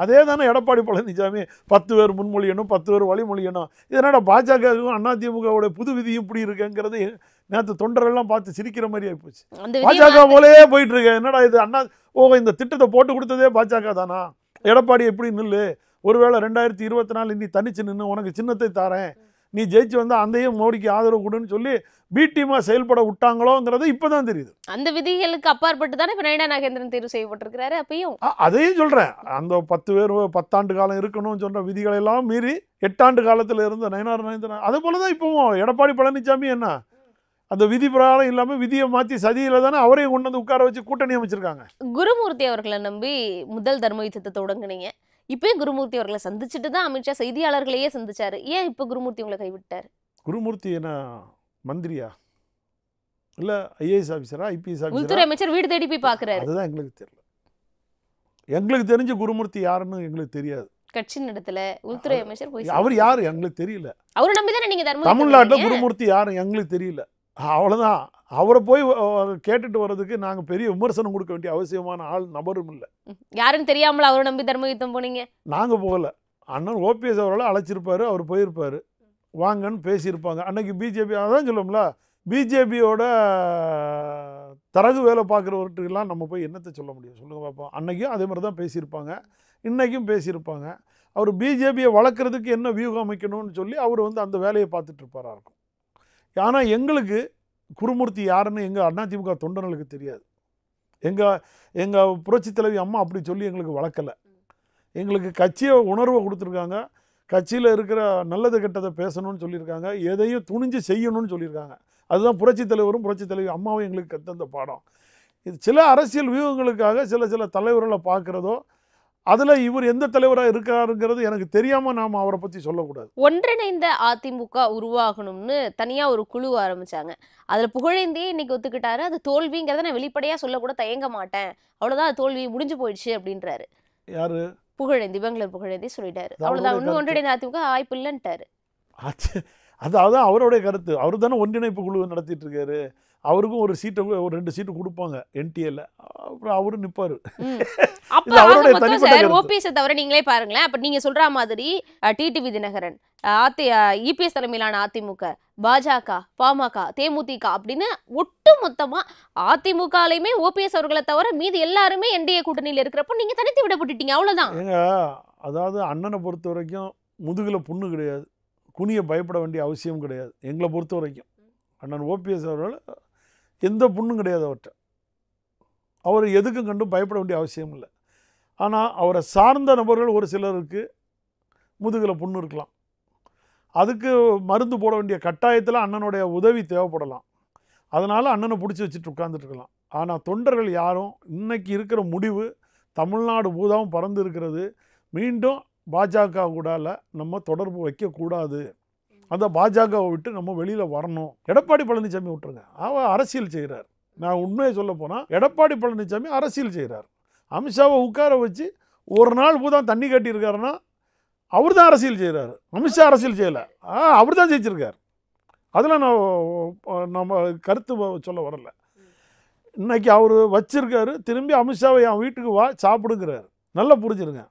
அதே தானே எடப்பாடி பழனிசாமி 10 பேர் முன்மொழியணும் 10 பேர் வழிமொழியணும். இதனால பாஜகவுக்கும் அதிமுகவோட புது விதி இப்படி இருக்குங்கிறது நேற்று தொண்டர்கள்லாம் பார்த்து சிரிக்கிற மாதிரி ஆயிப்போச்சு. பாஜக போலே போயிட்டு இருக்கு. என்னடா இது இந்த திட்டத்தை போட்டு கொடுத்ததே பாஜக தானா? எடப்பாடி எப்படி நில்லு, ஒருவேளை 2024 இன்னி தனிச்சு நின்று உனக்கு சின்னத்தை தாரேன், நீ ஜெயிச்சு வந்தால் அந்தையும் மோடிக்கு ஆதரவு கொடுன்னு சொல்லி பி டீமாக செயல்பட விட்டாங்களோங்கிறது இப்போ தான் தெரியுது. அந்த விதிகளுக்கு அப்பாற்பட்டு தானே இப்போ நயனா நாகேந்திரன் தேர்வு செய்யப்பட்டிருக்கிறாரு. அப்பயும் அதையும் சொல்கிறேன், அந்த 10 பேர் 10 ஆண்டு காலம் இருக்கணும்னு சொல்கிற விதிகளெல்லாம் மீறி 8 ஆண்டு காலத்தில் இருந்த நயனார் நாகேந்திரன் அதே போல தான் இப்போவும் எடப்பாடி பழனிசாமி என்ன அந்த விதி பிரகாரம் இல்லாமல் விதியை மாற்றி சதியில் தானே அவரையும் கொண்டு வந்து உட்கார வச்சு கூட்டணி அமைச்சிருக்காங்க. குருமூர்த்தி அவர்களை நம்பி முதல் தர்ம யுத்தத்தை தொடங்குனீங்க. இப்பயும் குருமூர்த்தி அவர்களை சந்திச்சுட்டு தான் அமித்ஷா செய்தியாளர்களையே சந்திச்சாரு. ஏன் இப்போ குருமூர்த்தி உங்களை கைவிட்டார்? குருமூர்த்தி என்ன மந்திரியா இல்லை ஐஏஎஸ் ஆஃபீஸரா ஐபிஎஸ் உள்துறை ஆஃபீஸரா? அமைச்சர் வீடு தேடி போய் பார்க்குறாரு. அதுதான் எங்களுக்கு தெரியல. எங்களுக்கு தெரிஞ்ச குருமூர்த்தி யாருன்னு எங்களுக்கு தெரியாது. கட்சி நடத்தல உள்துறை அமைச்சர் போய் அவர் யார் எங்களுக்கு தெரியல. அவரை நம்பி தானே நீங்க தர்ம தமிழ்நாட்டில் குருமூர்த்தி யார் எங்களுக்கு தெரியல. அவ்வளோதான். அவரை போய் கேட்டுட்டு வர்றதுக்கு நாங்கள் பெரிய விமர்சனம் கொடுக்க வேண்டிய அவசியமான நபரும் இல்லை. யாருன்னு தெரியாமல அவரை நம்பி தர்ம யுத்தம் போனீங்க? நாங்கள் போகல. அண்ணன் ஓபிஎஸ் அவர்களை அழைச்சிருப்பாரு, அவர் போயிருப்பார், வாங்கன்னு பேசியிருப்பாங்க. அன்னைக்கு பிஜேபி அதான் சொல்லுவோம்ல, பிஜேபியோட தரகு வேலை பார்க்குறவர்கிட்டலாம் நம்ம போய் என்னத்தை சொல்ல முடியும் சொல்லுங்கள் பார்ப்போம். அன்னைக்கும் அதே மாதிரி தான் பேசியிருப்பாங்க, இன்றைக்கும் பேசியிருப்பாங்க. அவர் பிஜேபியை வளர்க்குறதுக்கு என்ன வியூகம் அமைக்கணும்னு சொல்லி அவர் அந்த வேலையை பார்த்துட்டு இருப்பாரா இருக்கும். ஆனால் எங்களுக்கு குருமூர்த்தி யாருன்னு எங்கள் அதிமுக தொண்டர்களுக்கு தெரியாது. எங்கள் புரட்சி தலைவி அம்மா அப்படி சொல்லி எங்களுக்கு வளர்க்கலை. எங்களுக்கு கட்சியை உணர்வை கொடுத்துருக்காங்க, கட்சியில் இருக்கிற நல்லது கெட்டதை பேசணும்னு சொல்லியிருக்காங்க, எதையும் துணிஞ்சு செய்யணும்னு சொல்லியிருக்காங்க. அதுதான் புரட்சி தலைவரும் புரட்சி தலைவி அம்மாவும் எங்களுக்கு கற்று பாடம். இது சில அரசியல் வியூகங்களுக்காக சில தலைவர்களை பார்க்குறதோ, அதில் இவர் எந்த தலைவராக இருக்காருங்கிறது எனக்கு தெரியாமல் நாம் அவரை பற்றி சொல்லக்கூடாது. ஒன்றிணைந்த அதிமுக உருவாகணும்னு தனியாக ஒரு குழு ஆரம்பித்தாங்க. அதில் புகழேந்தியே இன்னைக்கு ஒத்துக்கிட்டாரு. அது தோல்விங்கிறத நான் வெளிப்படையாக சொல்லக்கூட தயங்க மாட்டேன், அவ்வளோதான், அது தோல்வி முடிஞ்சு போயிடுச்சு அப்படின்றாரு. யாரு? புகழேந்தி, பெங்களூர் புகழேந்தி சொல்லிட்டாரு. அவ்வளோதான், இன்னும் ஒன்றிணைந்த அதிமுக வாய்ப்பு இல்லைன்ட்டாரு. அதான் அவருடைய கருத்து. அவர் தானே ஒன்றிணைப்பு குழு நடத்திட்டு இருக்காரு. அவருக்கும் ஒரு 2 சீட்டு கொடுப்பாங்க என்டிஏல, அப்புறம் அவரு நிற்பாரு. அவருடைய தனிப்பட்ட ஓபிஎஸ் தவிர நீங்களே பாருங்களேன். அப்ப நீங்க சொல்ற மாதிரி டிடிவி தினகரன், இபிஎஸ் தலைமையிலான அதிமுக, பாஜக, பாமக, தேமுதிக அப்படின்னு ஒட்டு மொத்தமா அதிமுகலையுமே ஓபிஎஸ் அவர்களை தவிர மீது எல்லாருமே என்டிஏ கூட்டணியில் இருக்கிறப்ப நீங்க தனித்து விடப்பட்டுட்டீங்க. அவ்வளவுதான். அதாவது அண்ணனை பொறுத்த வரைக்கும் முதுகுல புண்ணு கிடையாது, குனிய பயப்பட வேண்டிய அவசியம் கிடையாது. எங்களை பொறுத்த வரைக்கும் அண்ணன் ஓபிஎஸ் அவர்கள் எந்த புண்ணும் கிடையாது அவர்கிட்ட. அவர் எதுக்கும் கண்டும் பயப்பட வேண்டிய அவசியம் இல்லை. ஆனால் அவரை சார்ந்த நபர்கள் ஒரு சிலருக்கு முதுகில் புண்ணு இருக்கலாம். அதுக்கு மருந்து போட வேண்டிய கட்டாயத்தில் அண்ணனுடைய உதவி தேவைப்படலாம். அதனால் அண்ணனை பிடிச்சி வச்சுட்டு உட்காந்துட்டுருக்கலாம். ஆனால் தொண்டர்கள் யாரும் இன்னைக்கு இருக்கிற முடிவு தமிழ்நாடு பூதாவும் பறந்து இருக்கிறது. மீண்டும் பாஜக கூடால நம்ம தொடர்பு வைக்கக்கூடாது. அந்த பாஜகவை விட்டு நம்ம வெளியில் வரணும். எடப்பாடி பழனிசாமி விட்டுருங்க, அவர் அரசியல் செய்கிறார். நான் உண்மையை சொல்ல போனால் எடப்பாடி பழனிசாமி அரசியல் செய்கிறார். அமித்ஷாவை உட்கார வச்சு ஒரு நாள் பூதா தண்ணி கட்டியிருக்காருன்னா அவர் தான் அரசியல் செய்கிறாரு. அமித்ஷா அரசியல் செய்யலை, அவர் தான் ஜெயிச்சிருக்கார். அதில் நம்ம கருத்து சொல்ல வரல. இன்னைக்கு அவர் வச்சிருக்காரு, திரும்பி அமித்ஷாவை என் வீட்டுக்கு வா சாப்பிடுங்கிறார். நல்லா புரிஞ்சுருங்க.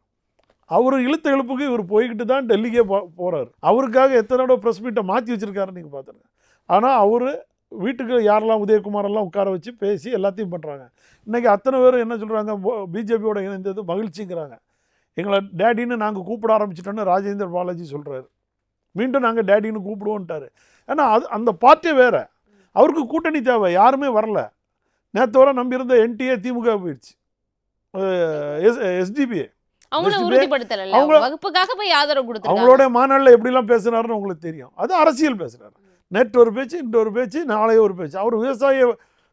அவர் இழுத்த இழுப்புக்கு இவர் போய்கிட்டு தான் டெல்லிக்கே போகிறார். அவருக்காக எத்தனை தடவை ப்ரெஸ் மீட்டை மாற்றி வச்சுருக்காருன்னு நீங்கள் பார்த்துருங்க. ஆனால் அவர் வீட்டுக்கு யாரெல்லாம் உதயகுமாரெல்லாம் உட்கார வச்சு பேசி எல்லாத்தையும் பண்ணுறாங்க. இன்றைக்கி அத்தனை பேரும் என்ன சொல்கிறாங்க, பிஜேபியோட இணைந்தது மகிழ்ச்சிங்கிறாங்க. எங்களை டேடின்னு நாங்கள் கூப்பிட ஆரம்பிச்சிட்டோன்னு ராஜேந்திர பாலாஜி சொல்கிறாரு. மீண்டும் நாங்கள் டேடின்னு கூப்பிடுவோன்ட்டார். ஏன்னா அந்த பார்ட்டியே வேறு, அவருக்கு கூட்டணி தேவை, யாருமே வரல. நேற்று வர நம்பியிருந்த என்டிஏ திமுக போயிடுச்சு, எஸ்டிபிஏ அவங்களோட மாநாட்டில் எப்படிலாம் பேசுனாருன்னு உங்களுக்கு தெரியும். அது அரசியல் பேசுகிறார். நேற்று ஒரு பேச்சு, இன்று ஒரு பேச்சு, நாளைய ஒரு பேச்சு. அவர் விவசாய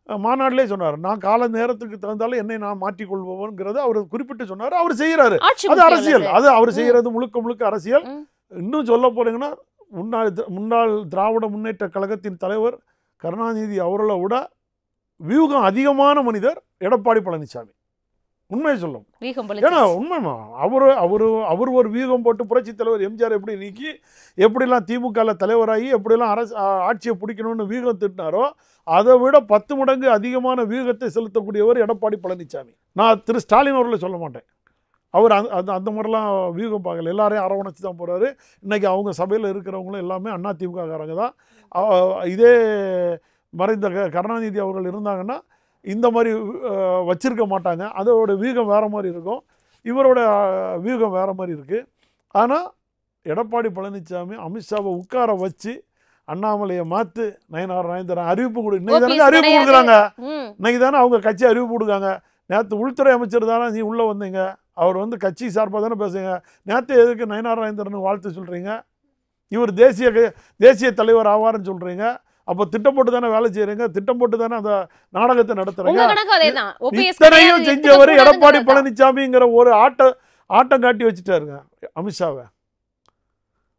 மாநாட்டிலே சொன்னார், நான் கால நேரத்துக்கு தகுந்தாலும் என்னை நான் மாற்றிக்கொள்வோங்கிறத அவர் குறிப்பிட்டு சொன்னார். அவர் செய்கிறாரு, அது அரசியல். அது அவர் செய்கிறது முழுக்க அரசியல். இன்னும் சொல்ல போனீங்கன்னா முன்னாள் திராவிட முன்னேற்ற கழகத்தின் தலைவர் கருணாநிதி அவர்களை விட வியூகம் அதிகமான மனிதர் எடப்பாடி பழனிசாமி. உண்மையை சொல்லும். ஏன்னா உண்மைமா அவர் ஒரு வியூகம் போட்டு புரட்சி தலைவர் எம்ஜிஆர் எப்படி நீக்கி எப்படிலாம் திமுகவில் தலைவராகி எப்படிலாம் ஆட்சியை பிடிக்கணும்னு வியூகம் திட்டினாரோ அதை விட 10 மடங்கு அதிகமான வியூகத்தை செலுத்தக்கூடியவர் எடப்பாடி பழனிசாமி. நான் திரு ஸ்டாலின் அவர்களை சொல்ல மாட்டேன். அவர் அந்த மாதிரிலாம் வியூகம் பார்க்கல, எல்லாரையும் அரவணைச்சு தான் போகிறாரு. இன்றைக்கி அவங்க சபையில் இருக்கிறவங்களும் எல்லாமே அதிமுககாரங்க தான். இதே மறைந்த கருணாநிதி அவர்கள் இருந்தாங்கன்னா இந்த மாதிரி வச்சிருக்க மாட்டாங்க. அதோட வியூகம் வேறு மாதிரி இருக்கும், இவரோட வியூகம் வேறு மாதிரி இருக்குது. ஆனால் எடப்பாடி பழனிசாமி அமித்ஷாவை உட்கார வச்சு அண்ணாமலையை மாற்று நயனார் நாயந்திரன் அறிவிப்பு கொடு, இன்னைக்கு தானே அறிவிப்பு கொடுக்குறாங்க, இன்னைக்கு தானே அவங்க கட்சி அறிவிப்பு கொடுக்காங்க. நேற்று உள்துறை அமைச்சர் தானே நீ உள்ளே வந்தீங்க, அவர் வந்து கட்சி சார்பாக தானே பேசுங்க. நேற்று எதுக்கு நயனார் நாயந்திரன் வாழ்த்து சொல்கிறீங்க? இவர் தேசிய தலைவர் ஆவார்னு சொல்கிறீங்க. அப்போ திட்டம் போட்டு தானே வேலை செய்கிறீங்க, திட்டம் போட்டு தானே அந்த நாடகத்தை நடத்துறீங்க. இத்தனையும் செஞ்சவர் எடப்பாடி பழனிசாமிங்கிற ஒரு ஆட்டம் காட்டி வச்சுட்டாருங்க அமித்ஷாவை.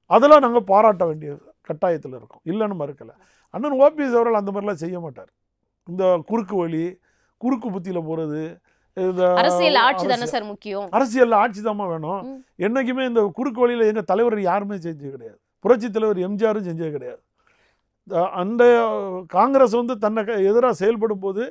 அதெல்லாம் நாங்கள் பாராட்ட வேண்டியது கட்டாயத்தில் இருக்கோம், இல்லைன்னு மறுக்கலை. அண்ணன் ஓபிஎஸ் அவர்கள் அந்த மாதிரிலாம் செய்ய மாட்டார். இந்த குறுக்கு வழி, குறுக்கு புத்தியில் போகிறது, அரசியல் ஆட்சி தானே சார் முக்கியம், அரசியலில் ஆட்சி தாம்மா வேணும். என்றைக்குமே இந்த குறுக்கு வழியில் எங்கள் தலைவர் யாருமே செஞ்சது கிடையாது, புரட்சி தலைவர் எம்ஜிஆரும் செஞ்சது கிடையாது. அந்த காங்கிரஸ் வந்து தன்னை எதிராக செயல்படும் போது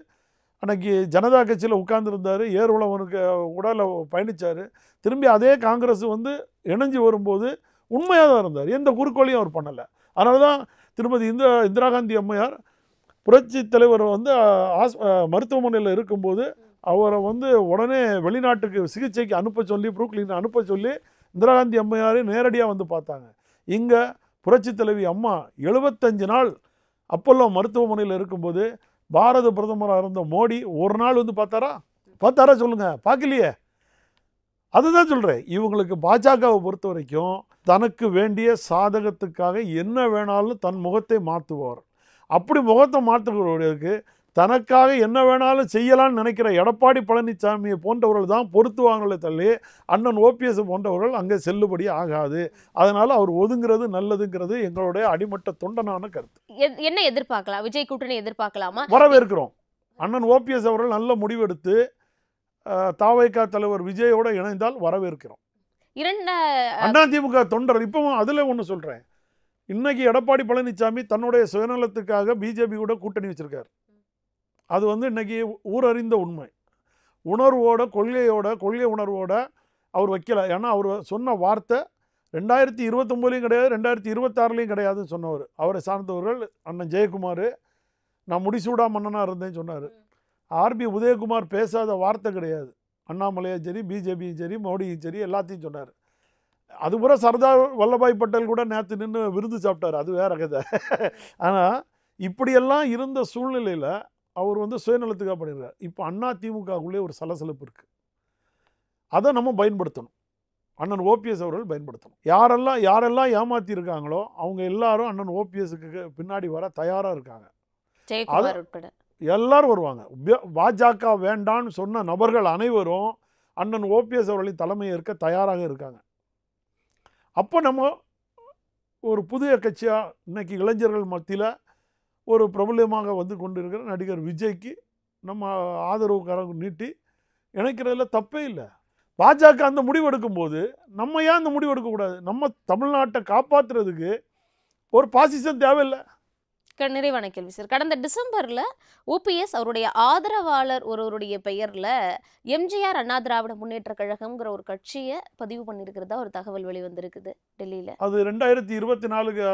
அன்னைக்கு ஜனதா கட்சியில் உட்கார்ந்துருந்தார், ஏர்வலவனுக்கு உடலில் பயணித்தார். திரும்பி அதே காங்கிரஸ் வந்து இணைஞ்சு வரும்போது உண்மையாக தான் இருந்தார், எந்த குறுக்கோளையும் அவர் பண்ணலை. அதனால தான் திருமதி இந்திரா காந்தி அம்மையார் புரட்சி தலைவர் வந்து மருத்துவமனையில் இருக்கும்போது அவரை வந்து உடனே வெளிநாட்டுக்கு சிகிச்சைக்கு அனுப்ப சொல்லி, புரூக்லின் அனுப்ப சொல்லி இந்திரா காந்தி அம்மையாரே நேரடியாக வந்து பார்த்தாங்க. இங்கே புரட்சி தலைவி அம்மா 75 நாள் அப்போல்லோ மருத்துவமனையில் இருக்கும்போது பாரத பிரதமராக இருந்த மோடி ஒரு நாள் வந்து பார்த்தாரா சொல்லுங்கள், பார்க்கலையே. அதுதான் சொல்கிறேன், இவங்களுக்கு பாஜகவை பொறுத்த வரைக்கும் தனக்கு வேண்டிய சாதகத்துக்காக என்ன வேணாலும் தன் முகத்தை மாற்றுவார். அப்படி முகத்தை மாற்றுகிறவர்களுக்கு தனக்காக என்ன வேணாலும் செய்யலான்னு நினைக்கிற எடப்பாடி பழனிசாமியை போன்றவர்கள் தான் பொருத்துவாங்களே தள்ளி அண்ணன் ஓபிஎஸ் போன்றவர்கள் அங்கே செல்லுபடி ஆகாது. அதனால் அவர் ஒதுங்கிறது நல்லதுங்கிறது எங்களுடைய அடிமட்ட தொண்டனான கருத்து. என்ன எதிர்பார்க்கலாம்? விஜய் கூட்டணி எதிர்பார்க்கலாமா? வரவேற்கிறோம். அண்ணன் ஓபிஎஸ் அவர்கள் நல்ல முடிவெடுத்து தாவைக்கா தலைவர் விஜயோட இணைந்தால் வரவேற்கிறோம். அதிமுக தொண்டர் இப்பவும் அதில் ஒன்று சொல்கிறேன், இன்னைக்கு எடப்பாடி பழனிசாமி தன்னுடைய சுயநலத்துக்காக பிஜேபி கூட கூட்டணி வச்சிருக்காரு. அது வந்து இன்னைக்கு ஊரறிந்த உண்மை. உணர்வோட கொள்கை உணர்வோட அவர் வைக்கல. ஏன்னா அவர் சொன்ன வார்த்தை 2029லையும் கிடையாது, 2026லையும் கிடையாதுன்னு சொன்னவர். அவரை சார்ந்தவர்கள் அண்ணன் ஜெயக்குமார், நான் முடிசூடா மன்னனாக இருந்தேன்னு சொன்னார். ஆர்பி உதயகுமார் பேசாத வார்த்தை கிடையாது. அண்ணாமலையும் சரி, பிஜேபியும் சரி, மோடியும் சரி, எல்லாத்தையும் சொன்னார். அதுபுறம் சர்தார் வல்லபாய் பட்டேல் கூட நேற்று நின்று விருது சாப்பிட்டார், அது வேற கதை. ஆனால் இப்படியெல்லாம் இருந்த சூழ்நிலையில் அவர் வந்து சுயநலத்துக்காக பண்ணிடுறார். இப்போ அதிமுகவுக்குள்ளே ஒரு சலசலப்பு இருக்குது, அதை நம்ம பயன்படுத்தணும். அண்ணன் ஓபிஎஸ் அவர்கள் பயன்படுத்தணும். யாரெல்லாம் ஏமாற்றிருக்காங்களோ அவங்க எல்லாரும் அண்ணன் ஓபிஎஸ்க்கு பின்னாடி வர தயாராக இருக்காங்க. எல்லாரும் வருவாங்க. பாஜக வேண்டான்னு சொன்ன நபர்கள் அனைவரும் அண்ணன் ஓபிஎஸ் அவர்களின் தலைமையை ஏற்க தயாராக இருக்காங்க. அப்போ நம்ம ஒரு புதிய கட்சியாக இன்னைக்கு இளைஞர்கள் மத்தியில் ஒரு பிரபலமாக வந்து கொண்டு இருக்கிற நடிகர் விஜய்க்கு நம்ம ஆதரவுக்காரங்க நீட்டி இணைக்கிறதுல தப்பே இல்லை. பாஜக அந்த முடிவு எடுக்கும்போது நம்ம ஏன் அந்த முடிவு எடுக்கக்கூடாது? நம்ம தமிழ்நாட்டை காப்பாற்றுறதுக்கு ஒரு பாசிசம் தேவையில்லை. நிறைவான கேள்வி சார், கடந்த டிசம்பர்ல ஓபிஎஸ் அவருடைய ஆதரவாளர் ஒருவருடைய பெயர்ல எம்ஜிஆர் அண்ணா திராவிட முன்னேற்ற கழகம்ங்கிற ஒரு கட்சியை பதிவு பண்ணியிருக்கிறதா ஒரு தகவல் வெளிவந்திருக்குது டெல்லியில. அது 2024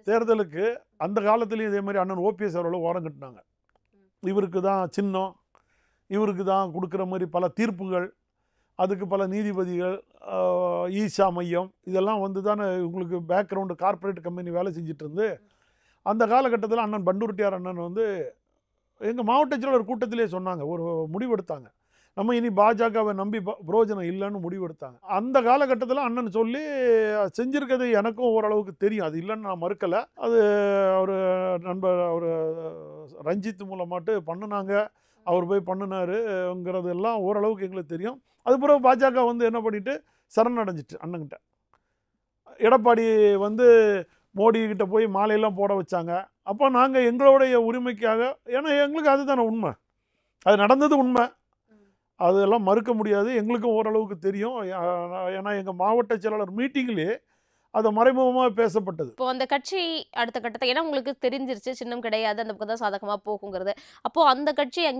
தேர்தலுக்கு அந்த காலத்திலேயும் இதே மாதிரி அண்ணன் ஓபிஎஸ் அவர்களும் ஓரம் கட்டினாங்க. இவருக்கு தான் சின்னம், இவருக்கு தான் கொடுக்குற மாதிரி பல தீர்ப்புகள், அதுக்கு பல நீதிபதிகள், ஈஷா மையம், இதெல்லாம் வந்து தானே உங்களுக்கு பேக்ரவுண்டு கார்ப்பரேட் கம்பெனி வேலை செஞ்சுட்டு இருந்து அந்த காலகட்டத்தில் அண்ணன் பண்டூர்ட்டியார் அண்ணன் வந்து எங்கள் மாவட்ட செயலாளர் கூட்டத்திலே சொன்னாங்க, ஒரு முடிவெடுத்தாங்க, நம்ம இனி பாஜகவை நம்பி புரோஜனம் இல்லைன்னு முடிவெடுத்தாங்க. அந்த காலகட்டத்தில் அண்ணன் சொல்லி செஞ்சுருக்கிறது எனக்கும் ஓரளவுக்கு தெரியும், அது இல்லைன்னு நான் மறுக்கலை. அது ஒரு நண்பர் அவர் ரஞ்சித் மூலமாட்டு பண்ணினாங்க, அவர் போய் பண்ணினாருங்கிறது எல்லாம் ஓரளவுக்கு எங்களுக்கு தெரியும். அதுபோல் பாஜக வந்து என்ன பண்ணிட்டு சரணடைஞ்சிட்டு அண்ணங்கிட்ட. எடப்பாடி வந்து மோடிக்கிட்ட போய் மாலையெல்லாம் போட வச்சாங்க. அப்போ நாங்கள் எங்களுடைய உரிமைக்காக, ஏன்னா எங்களுக்கு அதுதானே உண்மை, அது நடந்தது உண்மை, அதெல்லாம் மறுக்க முடியாது, எங்களுக்கும் ஓரளவுக்கு தெரியும். ஏன்னா எங்கள் மாவட்ட செயலாளர் மீட்டிங்லேயே அது மறைமுகமாக பேசப்பட்டது. இப்போ அந்த கட்சி அடுத்த கட்டத்தை, ஏன்னா உங்களுக்கு தெரிஞ்சிருச்சு சின்னம் கிடையாது, அந்த பக்கம் தான் சாதகமாக போகுங்கிறது. அப்போது அந்த கட்சியை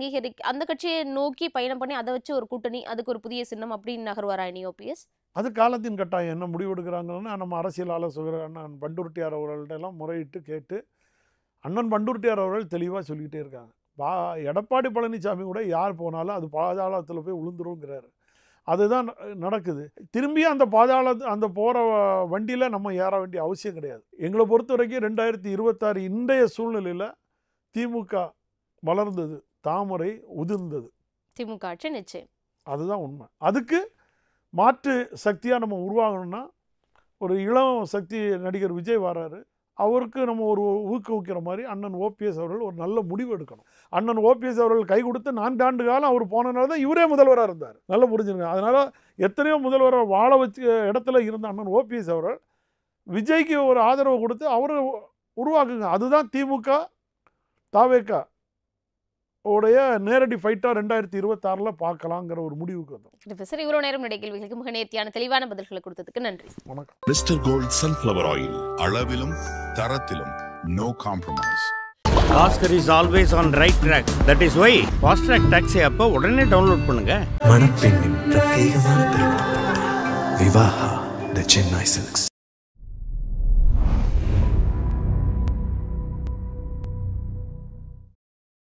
அந்த கட்சியை நோக்கி பயணம் பண்ணி அதை வச்சு ஒரு கூட்டணி, அதுக்கு ஒரு புதிய சின்னம் அப்படின்னு நகர்வாரா இனி ஓபிஎஸ்? அது காலத்தின் கட்டாயம் என்ன முடிவெடுக்கிறாங்கன்னா நம்ம அரசியல் ஆலோசகர் அண்ணன் பண்டூர்ட்டியார் அவர்கள்ட்ட எல்லாம் முறையிட்டு கேட்டு அண்ணன் பண்டூர்ட்டியார் அவர்கள் தெளிவாக சொல்லிக்கிட்டே இருக்காங்க. எடப்பாடி பழனிசாமி கூட யார் போனாலும் அது பாதாளத்தில் போய் விழுந்துருங்கிறாரு. அதுதான் நடக்குது. திரும்பி அந்த அந்த போகிற வண்டியில் நம்ம ஏற வேண்டிய அவசியம் கிடையாது. எங்களை பொறுத்த வரைக்கும் 2026 இன்றைய சூழ்நிலையில் திமுக வளர்ந்தது, தாமரை உதிர்ந்தது. திமுக ஆட்சி நிச்சயம். அதுதான் உண்மை. அதுக்கு மாற்று சக்தியாக நம்ம உருவாகணும்னா ஒரு இளம் சக்தி நடிகர் விஜய் வராரு, அவருக்கு நம்ம ஒரு ஊக்குவிக்கிற மாதிரி அண்ணன் ஓபிஎஸ் அவர்கள் ஒரு நல்ல முடிவு எடுக்கணும். அண்ணன் ஓபிஎஸ் அவர்கள் கை கொடுத்து 4 ஆண்டு காலம் அவர் போனதுனால தான் இவரே முதல்வராக இருந்தார். நல்லா புரிஞ்சுருங்க. அதனால் எத்தனையோ முதல்வரை வாழ வச்ச இடத்துல இருந்த அண்ணன் ஓபிஎஸ் அவர்கள் விஜய்க்கு ஒரு ஆதரவு கொடுத்து அவரை உருவாக்குங்க. அதுதான் திமுக தாவேகா உடைய நேரடி ஃபைட்டாக 2026 பார்க்கலாங்கிற ஒரு முடிவுக்கு வந்தோம். சார், இவ்வளோ நேரம் நிறைய கேள்விகளுக்கு மிக நேர்த்தியான தெளிவான பதில்களை கொடுத்ததுக்கு நன்றி. வணக்கம். மிஸ்டர் கோல்ட் சன்ஃப்ளவர் ஆயில், அளவிலும் தரத்திலும் no compromise. Oscar is always on right track. That is why Fast Track Taxi app உடனே டவுன்லோட் பண்ணுங்க. மணப்பெண்ணின் பிரத்யேகமான திருமணம் விவாஹா தி சென்னை சில்க்ஸ்.